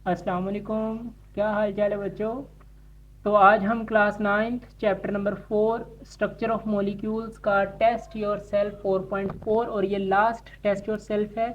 अस्सलाम वालेकुम। क्या हाल चाल है बच्चों। तो आज हम class 9th chapter number 4 structure of molecules का टेस्ट योर सेल्फ 4.4 और ये लास्ट टेस्ट योर सेल्फ है।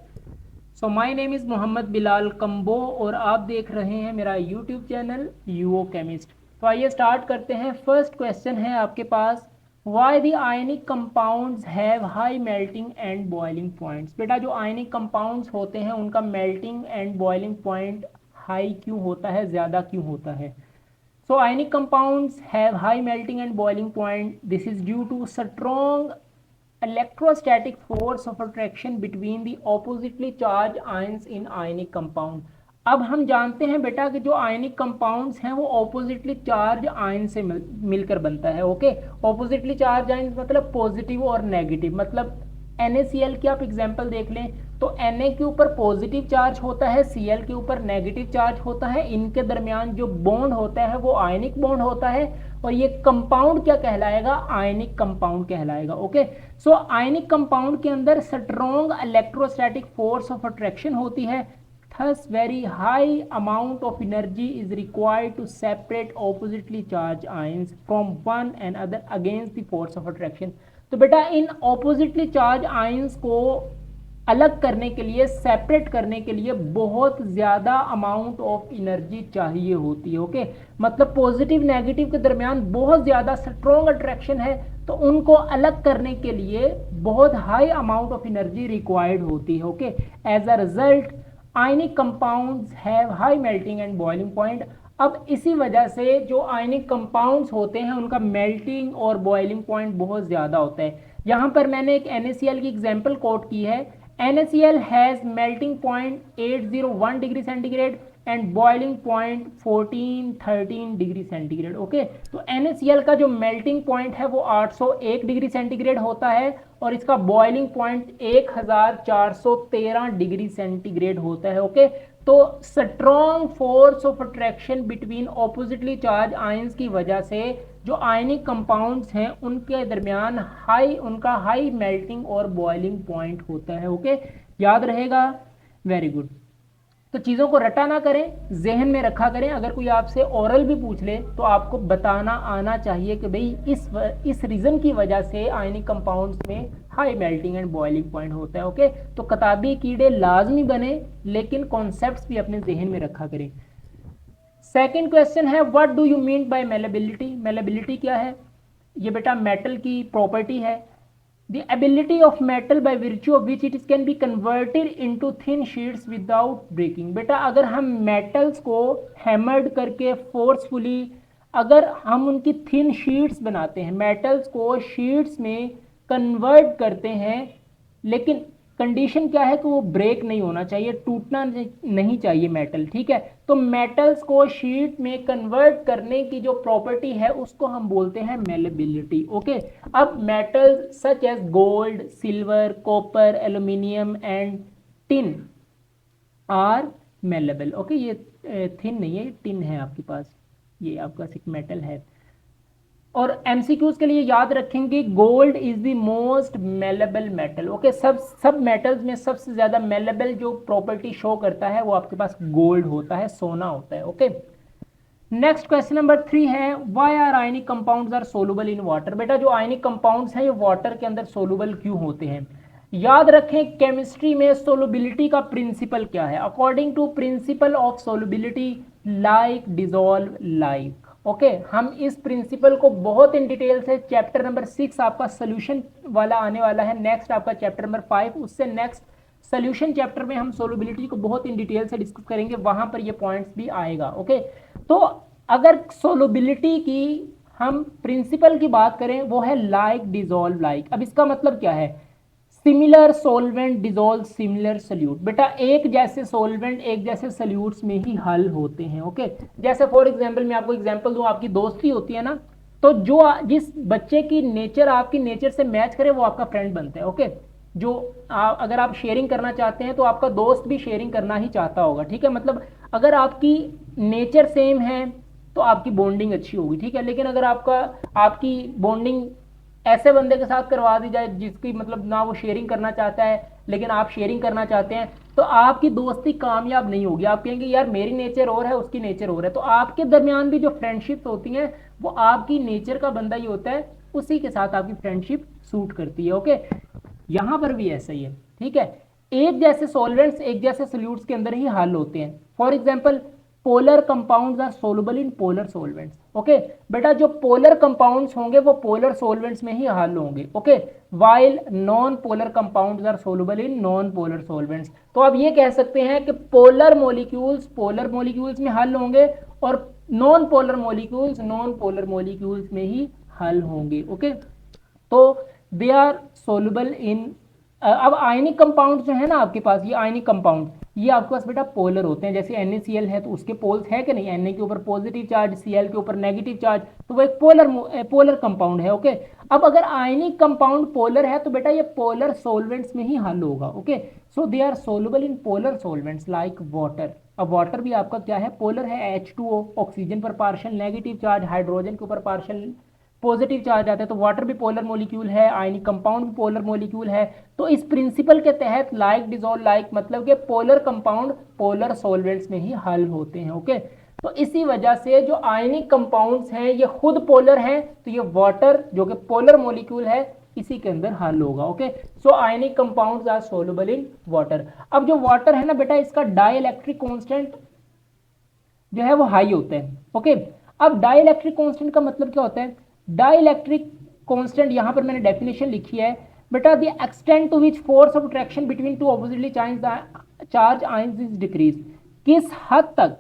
So my name is Mohammad Bilal Kamboh और आप देख रहे हैं मेरा यूट्यूब चैनल यूओ केमिस्ट। तो आइए स्टार्ट करते हैं। फर्स्ट क्वेश्चन है आपके पास, why the ionic compounds have high melting and boiling points. बेटा जो आयनिक कंपाउंड्स होते हैं उनका melting and boiling point high क्यों होता है, ज़्यादा क्यों होता है। So ionic compounds have high melting and boiling point. This is due to strong electrostatic force of attraction between the oppositely charged ions in ionic compound. अब हम जानते हैं बेटा कि जो आयनिक कंपाउंड्स हैं वो ऑपोजिटली चार्ज आयन से मिलकर बनता है। ओके, ऑपोजिटली चार्ज आयन मतलब पॉजिटिव और नेगेटिव। मतलब NaCl की आप एग्जांपल देख लें तो Na के ऊपर पॉजिटिव चार्ज होता है, Cl के ऊपर नेगेटिव चार्ज होता है। इनके दरमियान जो बॉन्ड होता है वो आयनिक बॉन्ड होता है और ये कंपाउंड क्या कहलाएगा, आयनिक कंपाउंड कहलाएगा। ओके, सो आयनिक कंपाउंड के अंदर strong electrostatic force of attraction होती है। Thus, very high amount of energy is required to separate oppositely charged ions from one another against the force of attraction. तो बेटा इन oppositely charge ions को अलग करने के लिए, सेपरेट करने के लिए बहुत ज़्यादा अमाउंट ऑफ एनर्जी चाहिए होती है। ओके, मतलब पॉजिटिव नेगेटिव के दरमियान बहुत ज़्यादा स्ट्रॉन्ग अट्रैक्शन है तो उनको अलग करने के लिए बहुत high amount of energy required होती है। Okay, as a result ionic compounds have high melting and boiling point. अब इसी वजह से जो आयनिक कंपाउंड्स होते हैं उनका मेल्टिंग और बॉइलिंग पॉइंट बहुत ज़्यादा होता है। यहाँ पर मैंने एक NaCl की एग्जांपल कोट की है। NaCl has melting point 801 degree centigrade and boiling point 1413 degree centigrade. Okay, तो NaCl का जो मेल्टिंग पॉइंट है वो 801 डिग्री सेंटीग्रेड होता है और इसका बॉइलिंग पॉइंट 1413 डिग्री सेंटीग्रेड होता है। ओके, तो strong force of attraction between oppositely charge ions की वजह से जो आयनिक कंपाउंड्स हैं उनके दरमियान उनका हाई मेल्टिंग और बॉइलिंग पॉइंट होता है। ओके, याद रहेगा, वेरी गुड। तो चीज़ों को रटा ना करें, जहन में रखा करें। अगर कोई आपसे ओरल भी पूछ ले तो आपको बताना आना चाहिए कि भाई इस रीज़न की वजह से आयनिक कंपाउंड्स में high melting and boiling point होता है। ओके, तो किताबी कीड़े लाजमी बने लेकिन कॉन्सेप्ट्स भी अपने जहन में रखा करें। सेकेंड क्वेश्चन है, what do you mean by malleability. Malleability क्या है? ये बेटा मेटल की प्रॉपर्टी है। The ability of metal by virtue of which it can be converted into thin sheets without breaking। बेटा अगर हम मेटल्स को हैमर्ड करके फोर्सफुली अगर हम उनकी थिन शीट्स बनाते हैं, मेटल्स को शीट्स में कन्वर्ट करते हैं, लेकिन कंडीशन क्या है कि वो ब्रेक नहीं होना चाहिए, टूटना नहीं चाहिए मेटल। ठीक है, तो मेटल्स को शीट में कन्वर्ट करने की जो प्रॉपर्टी है उसको हम बोलते हैं मेलेबिलिटी। ओके, अब metals such as gold, silver, copper, aluminium and tin are malleable. Okay, ये थिन नहीं है, टिन है आपके पास, ये आपका एक मेटल है। और एमसीक्यूज के लिए याद रखेंगे gold is the most malleable metal. Okay, सब मेटल्स में सबसे ज्यादा मेलेबल जो प्रॉपर्टी शो करता है वो आपके पास गोल्ड होता है, सोना होता है। ओके, नेक्स्ट क्वेश्चन नंबर 3 है, why are ionic compounds are soluble in water. बेटा जो आयनिक कंपाउंड्स हैं ये वाटर के अंदर सोलुबल क्यों होते हैं। याद रखें केमिस्ट्री में सोलुबिलिटी का प्रिंसिपल क्या है। According to principle of solubility, like dissolve like. Okay, हम इस प्रिंसिपल को बहुत इन डिटेल से चैप्टर नंबर 6 आपका सोल्यूशन वाला आने वाला है, नेक्स्ट आपका चैप्टर नंबर 5, उससे नेक्स्ट सोल्यूशन चैप्टर में हम सोलुबिलिटी को बहुत इन डिटेल से डिस्कस करेंगे, वहां पर ये पॉइंट्स भी आएगा। ओके, तो अगर सोलुबिलिटी की हम प्रिंसिपल की बात करें वो है लाइक डिजोल्व लाइक। अब इसका मतलब क्या है, similar solvent dissolve similar solute. बेटा एक जैसे सोलवेंट एक जैसे सोल्यूट्स में ही हल होते हैं। ओके, जैसे फॉर एग्जांपल मैं आपको एग्जांपल दूं, आपकी दोस्ती होती है ना, तो जो जिस बच्चे की नेचर आपकी नेचर से मैच करे वो आपका फ्रेंड बनता है। ओके, जो अगर आप शेयरिंग करना चाहते हैं तो आपका दोस्त भी शेयरिंग करना ही चाहता होगा। ठीक है, मतलब अगर आपकी नेचर सेम है तो आपकी बॉन्डिंग अच्छी होगी। ठीक है, लेकिन अगर आपकी बॉन्डिंग ऐसे बंदे के साथ करवा दी जाए जिसकी मतलब ना वो शेयरिंग करना चाहता है लेकिन आप शेयरिंग करना चाहते हैं, तो आपकी दोस्ती कामयाब नहीं होगी। आप कहेंगे यार मेरी नेचर और है उसकी नेचर और है। तो आपके दरमियान भी जो फ्रेंडशिप होती हैं वो आपकी नेचर का बंदा ही होता है, उसी के साथ आपकी फ्रेंडशिप सूट करती है। ओके, यहां पर भी ऐसा ही है। ठीक है, एक जैसे सॉल्वेंट्स एक जैसे सोल्यूट्स के अंदर ही हल होते हैं। For example polar compounds are soluble in polar solvents. Okay बेटा, जो पोलर कंपाउंड्स होंगे वो पोलर सॉल्वेंट्स में ही हल होंगे। Okay, while non polar compounds are soluble in non polar solvents. तो आप ये कह सकते हैं कि पोलर मॉलिक्यूल्स में हल होंगे और नॉन पोलर मॉलिक्यूल्स में ही हल होंगे। ओके, तो दे आर सोलुबल इन। अब आयनिक कंपाउंड जो है ना आपके पास, ये आयनिक कंपाउंड ये आपके पास बेटा पोलर होते हैं। जैसे NaCl है तो उसके पोल्स है कि नहीं, Na के ऊपर पॉजिटिव चार्ज, Cl के ऊपर नेगेटिव चार्ज, तो वो एक पोलर कंपाउंड है। ओके, अब अगर आयनिक कंपाउंड पोलर है तो बेटा ये पोलर सॉल्वेंट्स में ही हल होगा। Okay, so they are soluble in polar solvents like water. अब वाटर भी आपका क्या है, पोलर है। H2O ऑक्सीजन पर पार्शियल नेगेटिव चार्ज, हाइड्रोजन के ऊपर पार्शियल पॉजिटिव चार्ज आता है, तो वाटर भी पोलर मॉलिक्यूल है, आयनिक कंपाउंड भी पोलर मॉलिक्यूल है। तो इस प्रिंसिपल के तहत लाइक डिजोल्व लाइक मतलब कि पोलर कंपाउंड पोलर सॉल्वेंट्स में ही हल होते हैं। ओके, तो इसी वजह से जो आयनिक कंपाउंड्स हैं ये खुद पोलर हैं, तो ये वाटर जो कि पोलर मॉलिक्यूल है इसी के अंदर हल होगा। Okay, so ionic compounds are soluble in water. अब जो वाटर है ना बेटा, इसका डाइलेक्ट्रिक कांस्टेंट जो है वो हाई होता है। ओके, अब डाइलेक्ट्रिक कांस्टेंट का मतलब क्या होता है, डाइलेक्ट्रिक कांस्टेंट यहां पर मैंने डेफिनेशन लिखी है बेटा, the extent to which force of attraction between two oppositely charge ions is decrease. किस हद तक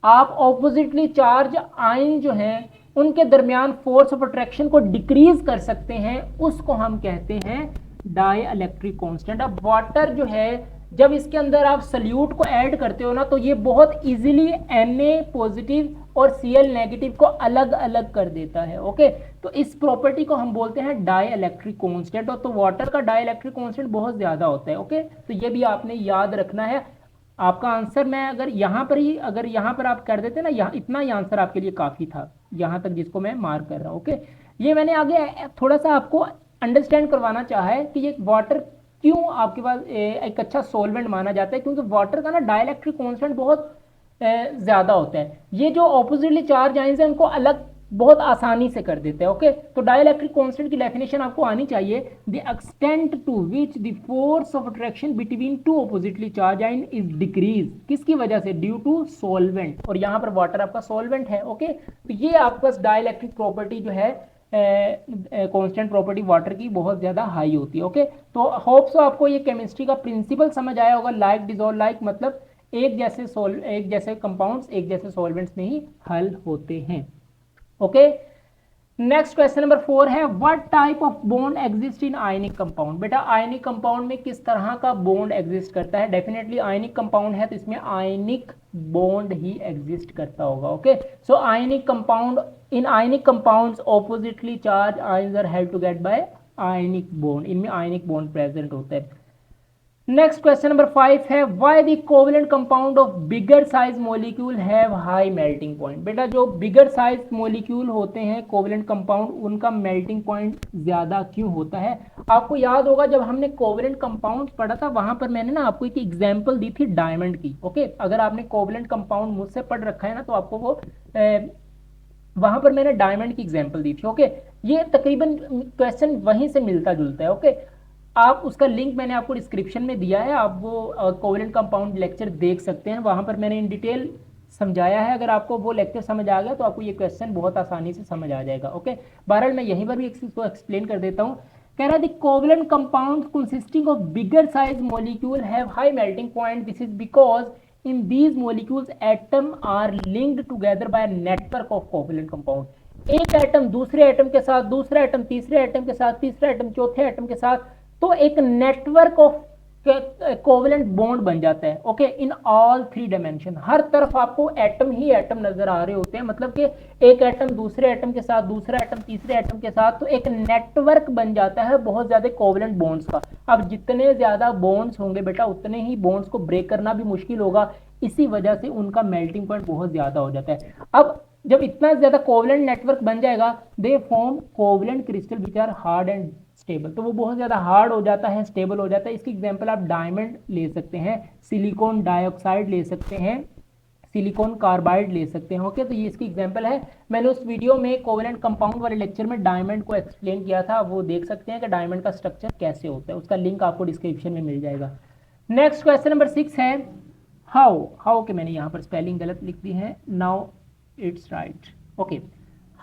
आप ऑपोजिटली चार्ज आयन जो हैं उनके दरमियान फोर्स ऑफ अट्रैक्शन को डिक्रीज कर सकते हैं, उसको हम कहते हैं डाइलेक्ट्रिक कांस्टेंट। अब वाटर जो है जब इसके अंदर आप सल्यूट को ऐड करते हो ना तो ये बहुत इजीली Na पॉजिटिव और Cl नेगेटिव को अलग अलग कर देता है। ओके, तो इस प्रॉपर्टी को हम बोलते हैं डाइलेक्ट्रिक कांस्टेंट। और तो वाटर का डाइलेक्ट्रिक कांस्टेंट बहुत ज्यादा होता है। ओके, तो ये भी आपने याद रखना है। आपका आंसर मैं अगर यहाँ पर आप कर देते ना, यहाँ इतना ही आंसर आपके लिए काफी था, यहाँ तक जिसको मैं मार्क कर रहा हूँ। ओके, ये मैंने आगे थोड़ा सा आपको अंडरस्टैंड करवाना चाहा है कि ये वाटर क्यों आपके पास एक अच्छा सॉल्वेंट माना जाता है, क्योंकि वाटर का ना डाइलेक्ट्रिक कांस्टेंट बहुत ज्यादा होता है। ये जो ऑपोजिटली चार्ज आयंस हैं उनको अलग बहुत आसानी से कर देते हैं। ओके, तो डाइलेक्ट्रिक कांस्टेंट की डेफिनेशन आपको आनी चाहिए, the extent to which the force of attraction between two oppositely charge ion is decrease. किसकी वजह से, ड्यू टू सॉल्वेंट, और यहाँ पर वाटर आपका सॉल्वेंट है। ओके, तो ये आपके पास डाइलेक्ट्रिक प्रॉपर्टी जो है कांस्टेंट प्रॉपर्टी वाटर की बहुत ज्यादा हाई होती है। ओके, तो होप सो आपको ये केमिस्ट्री का प्रिंसिपल समझ आया होगा। लाइक डिसॉल्व लाइक मतलब एक जैसे कंपाउंड्स एक जैसे सॉल्वेंट्स में ही हल होते हैं। ओके, नेक्स्ट क्वेश्चन नंबर 4 है, what type of bond exist in ionic compound. बेटा आयनिक कंपाउंड में किस तरह का बॉन्ड एग्जिस्ट करता है। डेफिनेटली आयनिक कंपाउंड है तो इसमें आयनिक बॉन्ड ही एग्जिस्ट करता होगा। Okay, so ionic compound, in ionic compounds oppositely charge ions are held together by ionic bond, इनमें आयनिक बॉन्ड प्रेजेंट होता है। नेक्स्ट क्वेश्चन नंबर 5 है, why the covalent compound of bigger size molecule have high melting point. बेटा जो bigger size molecule होते हैं covalent compound, उनका melting point ज्यादा क्यों होता है। आपको याद होगा जब हमने कोवेलेंट कंपाउंड पढ़ा था वहां पर मैंने ना आपको एक एग्जांपल दी थी डायमंड की। ओके, अगर आपने कोवेलेंट कंपाउंड मुझसे पढ़ रखा है ना तो आपको वो वहां पर मैंने डायमंड की एग्जांपल दी थी। ओके, ये तकरीबन क्वेश्चन वहीं से मिलता जुलता है। ओके, आप उसका लिंक मैंने आपको डिस्क्रिप्शन में दिया है, आप वो कोवेलेंट कंपाउंड लेक्चर देख सकते हैं, वहां पर मैंने इन डिटेल समझाया है। अगर आपको वो लेक्चर समझ आ गया तो आपको ये क्वेश्चन बहुत आसानी से समझ आ जाएगा। ओके, बहरहाल मैं यहीं पर भी इसको एक्सप्लेन कर देता हूँ। कह रहा है the covalent compound consisting of bigger size molecule have high melting point, this is because in these molecules atom are linked together by a network of covalent compound। एक एटम दूसरे एटम के साथ, दूसरा एटम तीसरे atom के साथ, तीसरा atom चौथे एटम के साथ, तो एक नेटवर्क ऑफ कोवेलेंट बॉन्ड बन जाता है। ओके, इन ऑल 3 डायमेंशन, हर तरफ आपको एटम ही एटम नजर आ रहे होते हैं, मतलब कि एक एटम दूसरे एटम के साथ, दूसरा एटम तीसरे एटम के साथ, तो एक नेटवर्क बन जाता है बहुत ज्यादा कोवेलेंट बॉन्ड्स का। अब जितने ज्यादा बॉन्ड्स होंगे बेटा उतने ही बॉन्ड्स को ब्रेक करना भी मुश्किल होगा, इसी वजह से उनका मेल्टिंग पॉइंट बहुत ज्यादा हो जाता है। अब जब इतना ज्यादा कोवलेंट नेटवर्क बन जाएगा, they form covalent crystal which are hard and stable, तो वो बहुत ज्यादा हार्ड हो जाता है, स्टेबल हो जाता है। इसकी एग्जांपल आप डायमंड ले सकते हैं, सिलिकॉन डाइऑक्साइड ले सकते हैं, सिलिकॉन कार्बाइड ले सकते हैं। ओके, तो ये इसकी एग्जांपल है। मैंने उस वीडियो में कोवलेंट कंपाउंड वाले लेक्चर में डायमंड को एक्सप्लेन किया था, वो देख सकते हैं कि डायमंड का स्ट्रक्चर कैसे होता है, उसका लिंक आपको डिस्क्रिप्शन में मिल जाएगा। नेक्स्ट क्वेश्चन नंबर 6 है हाउ। हाउ के मैंने यहाँ पर स्पेलिंग गलत लिख दी है, now it's right. Okay,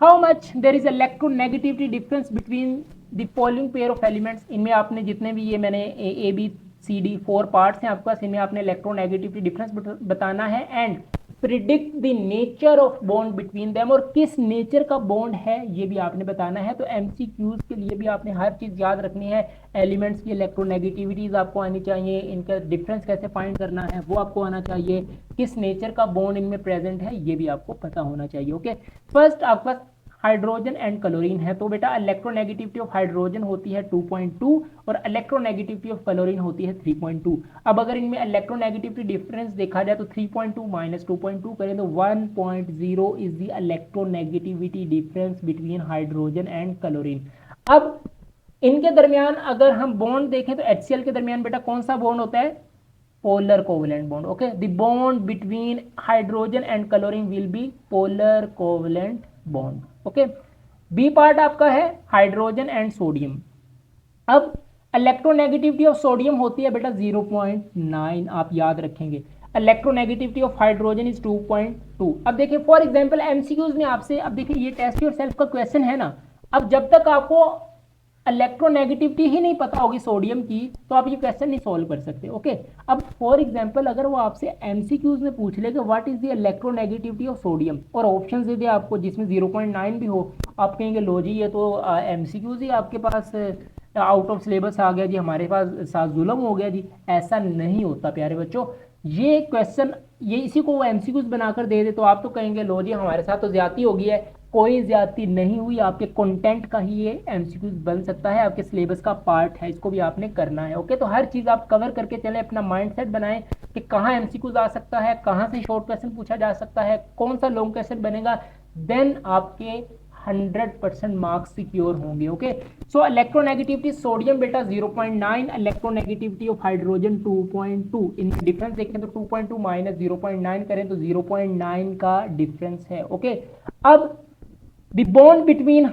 how much there is electronegativity difference between the following pair of elements. इनमें आपने जितने भी ये मैंने A B C D 4 parts हैं आपके पास, इनमें आपने इलेक्ट्रोनेगेटिविटी डिफरेंस बताना है and predict the nature of bond between them, और किस नेचर का बॉन्ड है ये भी आपने बताना है। तो एमसीक्यूज के लिए भी आपने हर चीज याद रखनी है, एलिमेंट्स की इलेक्ट्रोनेगेटिविटीज आपको आनी चाहिए, इनका डिफरेंस कैसे फाइंड करना है वो आपको आना चाहिए, किस नेचर का बॉन्ड इनमें प्रेजेंट है ये भी आपको पता होना चाहिए। ओके, फर्स्ट आपके पास हाइड्रोजन एंड क्लोरीन है, तो बेटा इलेक्ट्रोनेगेटिविटी ऑफ हाइड्रोजन होती है 2.2 और इलेक्ट्रोनेगेटिविटी ऑफ क्लोरीन होती है 3.2। अब अगर इनमें इलेक्ट्रोनेगेटिविटी डिफरेंस देखा जाए तो 3.2 माइनस 2.2 करें तो 1.0 is the electronegativity difference between hydrogen and chlorine. अब इनके दरमियान अगर हम बॉन्ड देखें तो HCl के दरमियान बेटा कौन सा बॉन्ड होता है, polar covalent bond. Okay, the bond between hydrogen and chlorine will be polar covalent bond. Okay, B part आपका है हाइड्रोजन एंड सोडियम। अब इलेक्ट्रोनेगेटिविटी ऑफ सोडियम होती है बेटा 0.9, आप याद रखेंगे। Electronegativity of hydrogen is 2.2। अब देखिए फॉर एग्जांपल एमसीक्यूज में आपसे, अब देखिए ये टेस्ट योरसेल्फ का क्वेश्चन है ना, अब जब तक आपको इलेक्ट्रोनेगेटिविटी ही नहीं पता होगी सोडियम की तो आप ये क्वेश्चन नहीं सॉल्व कर सकते। ओके, अब फॉर एग्जांपल अगर वो आपसे एमसीक्यूज में पूछ ले कि what is the electronegativity of sodium और ऑप्शंस दे दे आपको जिसमें 0.9 भी हो, आप कहेंगे लो जी ये तो एमसीक्यूज ही आपके पास आउट ऑफ सिलेबस आ गया जी, हमारे पास साथ जुल्म हो गया जी। ऐसा नहीं होता प्यारे बच्चों, ये क्वेश्चन ये इसी को वो एमसीक्यूज बनाकर दे दे तो आप तो कहेंगे लो जी हमारे साथ तो ज्यादती हो गई है। कोई ज्यादती नहीं हुई, आपके कंटेंट का ही ये एमसीक्यूज बन सकता है, आपके सिलेबस का पार्ट है, इसको भी आपने करना है। ओके, तो हर चीज आप कवर करके चले, अपना माइंडसेट बनाएं कि कहाँ एमसीक्यूज आ सकता है, कहाँ से शॉर्ट क्वेश्चन पूछा जा सकता है, कौन सा लॉन्ग क्वेश्चन बनेगा, देन आपके 100% मार्क्स सिक्योर होंगे। ओके, सो इलेक्ट्रोनेगेटिविटी सोडियम बेटा 0.9, electronegativity of hydrogen 2.2। In difference देखें तो 2.2 माइनस 0.9 करें तो 0.9 का डिफरेंस है। ओके, अब the bond between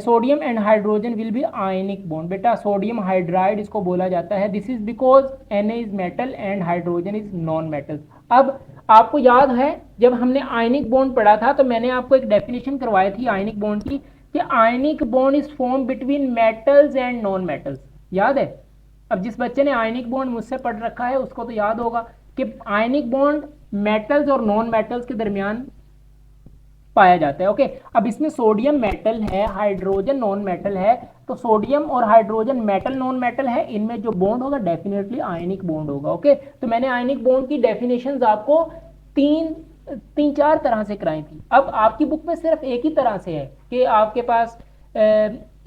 sodium and hydrogen will be ionic bond. बेटा सोडियम हाइड्राइड इसको बोला जाता है, this is because Na is metal and hydrogen is non metal. अब आपको याद है जब हमने आयनिक बॉन्ड पढ़ा था तो मैंने आपको एक डेफिनेशन करवाई थी आयनिक बॉन्ड की, कि ionic bond is form between metals and non metals, याद है। अब जिस बच्चे ने आयनिक बॉन्ड मुझसे पढ़ रखा है उसको तो याद होगा कि आयनिक बॉन्ड मेटल्स और नॉन मेटल्स के दरमियान पाया जाता है। ओके, अब इसमें सोडियम मेटल है, हाइड्रोजन नॉन मेटल है, तो सोडियम और हाइड्रोजन मेटल नॉन मेटल है, इनमें जो बॉन्ड होगा डेफिनेटली आयनिक बॉन्ड होगा। ओके, तो मैंने आयनिक बॉन्ड की डेफिनेशंस आपको तीन चार तरह से कराई थी। अब आपकी बुक में सिर्फ एक ही तरह से है कि आपके पास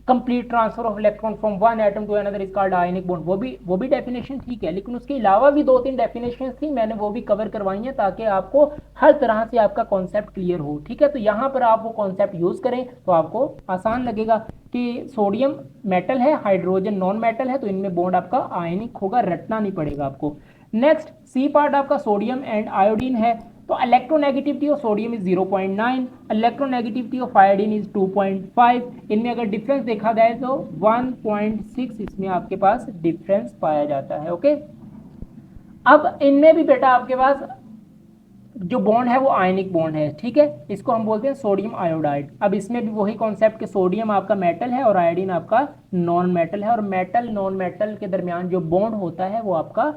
complete transfer of electron from one atom to another is called ionic bond, वो भी डेफिनेशन ठीक है, लेकिन उसके अलावा भी 2-3 डेफिनेशन थी, मैंने वो भी कवर करवाई हैं ताकि आपको हर तरह से आपका कॉन्सेप्ट क्लियर हो। ठीक है, तो यहाँ पर आप वो कॉन्सेप्ट यूज करें तो आपको आसान लगेगा कि सोडियम मेटल है, हाइड्रोजन नॉन मेटल है, तो इनमें बॉन्ड आपका आयनिक होगा, रटना नहीं पड़ेगा आपको। नेक्स्ट सी पार्ट आपका सोडियम एंड आयोडीन है, तो electronegativity of sodium is 0.9, electronegativity of iodine is 2.5। इनमें अगर डिफरेंस देखा जाए तो 1.6 इसमें आपके पास डिफरेंस पाया जाता है। ओके, अब इनमें भी बेटा आपके पास जो बॉन्ड है वो आयनिक बॉन्ड है। ठीक है, इसको हम बोलते हैं सोडियम आयोडाइड। अब इसमें भी वही कॉन्सेप्ट कि सोडियम आपका मेटल है और आयोडीन आपका नॉन मेटल है, और मेटल नॉन मेटल के दरमियान जो बॉन्ड होता है वो आपका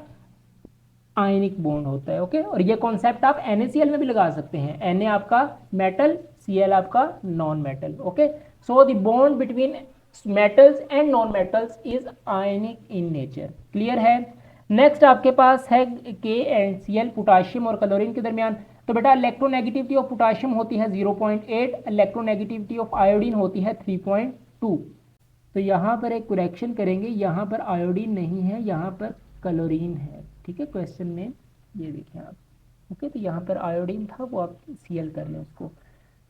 आयनिक बॉन्ड होता है। ओके, और ये कॉन्सेप्ट आप NaCl में भी लगा सकते हैं, Na आपका मेटल, Cl आपका non metal. Okay, so the bond between metals and non metals is ionic in nature. Clear है। नेक्स्ट आपके पास है KCl, पोटाशियम और क्लोरीन के दरमियान। तो बेटा इलेक्ट्रोनेगेटिविटी ऑफ पोटाशियम होती है 0.8, इलेक्ट्रोनेगेटिविटी ऑफ आयोडीन होती है 3.2। तो यहाँ पर एक करेक्शन करेंगे, यहाँ पर आयोडीन नहीं है, यहाँ पर क्लोरीन है। ठीक है, क्वेश्चन में ये देखें आप। ओके, तो यहाँ पर आयोडीन था वो आप Cl कर लें उसको।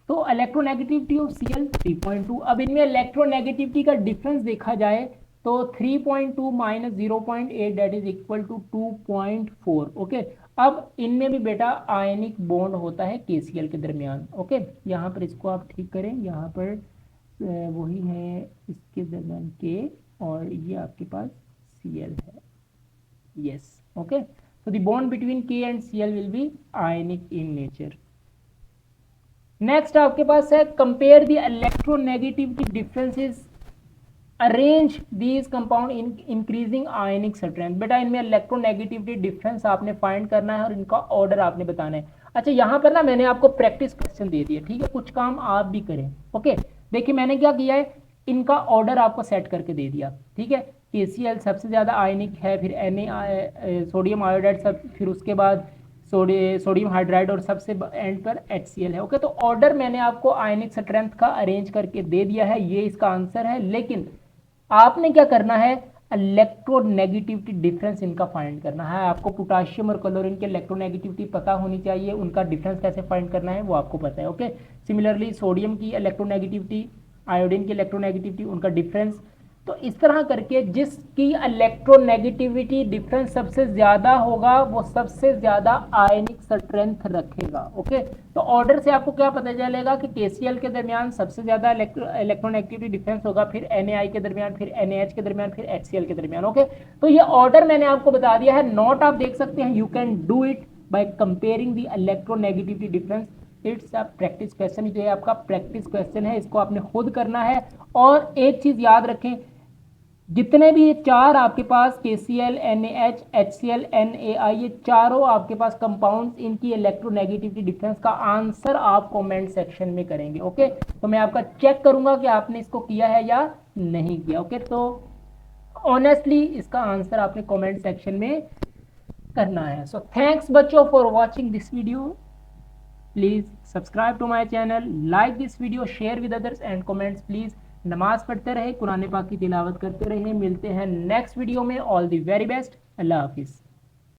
तो तो इलेक्ट्रोनेगेटिविटी ऑफ Cl 3.2। अब इनमें इलेक्ट्रोनेगेटिविटी का डिफरेंस देखा जाए तो 3.2 minus 0.8 that is equal to 2.4। Okay, अब इनमें भी बेटा आयनिक बॉन्ड होता है KCl के दरमियान। ओके, यहाँ पर इसको आप ठीक करें, यहाँ पर वही है इसके दरमियान K और ये आपके पास Cl है। yes, okay, so the bond between K and Cl will be ionic in nature। next आपके पास है compare the electronegativity differences, arrange these compound in increasing ionic strength। बेटा इनमें इलेक्ट्रोनेगेटिविटी डिफरेंस आपने फाइंड करना है और इनका ऑर्डर आपने बताना है। अच्छा, यहाँ पर ना मैंने आपको प्रैक्टिस क्वेश्चन दे दिया, ठीक है, कुछ काम आप भी करें। ओके, देखिए मैंने क्या किया है, इनका ऑर्डर आपको सेट करके दे दिया, ठीक है। KCl सबसे ज़्यादा आयनिक है, फिर सोडियम आयोडाइड, सब, फिर उसके बाद सोडियम हाइड्राइड और सबसे एंड पर HCl है। ओके, तो ऑर्डर मैंने आपको आयनिक स्ट्रेंथ का अरेंज करके दे दिया है, ये इसका आंसर है। लेकिन आपने क्या करना है, इलेक्ट्रोनेगेटिविटी डिफरेंस इनका फाइंड करना है। आपको पोटाशियम और क्लोरीन के इलेक्ट्रोनेगेटिविटी पता होनी चाहिए, उनका डिफरेंस कैसे फाइंड करना है वो आपको पता है। ओके, सिमिलरली सोडियम की इलेक्ट्रोनेगेटिविटी, आयोडीन की इलेक्ट्रोनेगेटिविटी, उनका डिफरेंस। तो इस तरह करके जिसकी इलेक्ट्रोनेगेटिविटी डिफरेंस सबसे ज़्यादा होगा वो सबसे ज़्यादा आयनिक स्ट्रेंथ रखेगा। ओके, तो ऑर्डर से आपको क्या पता चलेगा कि KCl के दरमियान सबसे ज़्यादा इलेक्ट्रोनेगेटिविटी डिफरेंस होगा, फिर NaI के दरमियान, फिर NaH के दरमियान, फिर HCl के दरमियान। ओके, तो ये ऑर्डर मैंने आपको बता दिया है, नोट आप देख सकते हैं, you can do it by comparing the electronegativity difference. It's a practice question, जो है आपका प्रैक्टिस क्वेश्चन है, इसको आपने खुद करना है। और एक चीज़ याद रखें, जितने भी ये चार आपके पास KCl, NaH, HCl, NaI, ये चारों आपके पास कंपाउंड्स, इनकी इलेक्ट्रोनेगेटिविटी डिफरेंस का आंसर आप कमेंट सेक्शन में करेंगे। ओके, तो मैं आपका चेक करूंगा कि आपने इसको किया है या नहीं किया। ओके, तो ऑनेस्टली इसका आंसर आपने कमेंट सेक्शन में करना है। सो थैंक्स बच्चों for watching this video. Please subscribe to my channel, like this video, share with others and comments please. नमाज पढ़ते रहे, कुरान पाक की तिलावत करते रहे। मिलते हैं नेक्स्ट वीडियो में। ऑल द वेरी बेस्ट, अल्लाह हाफिज़।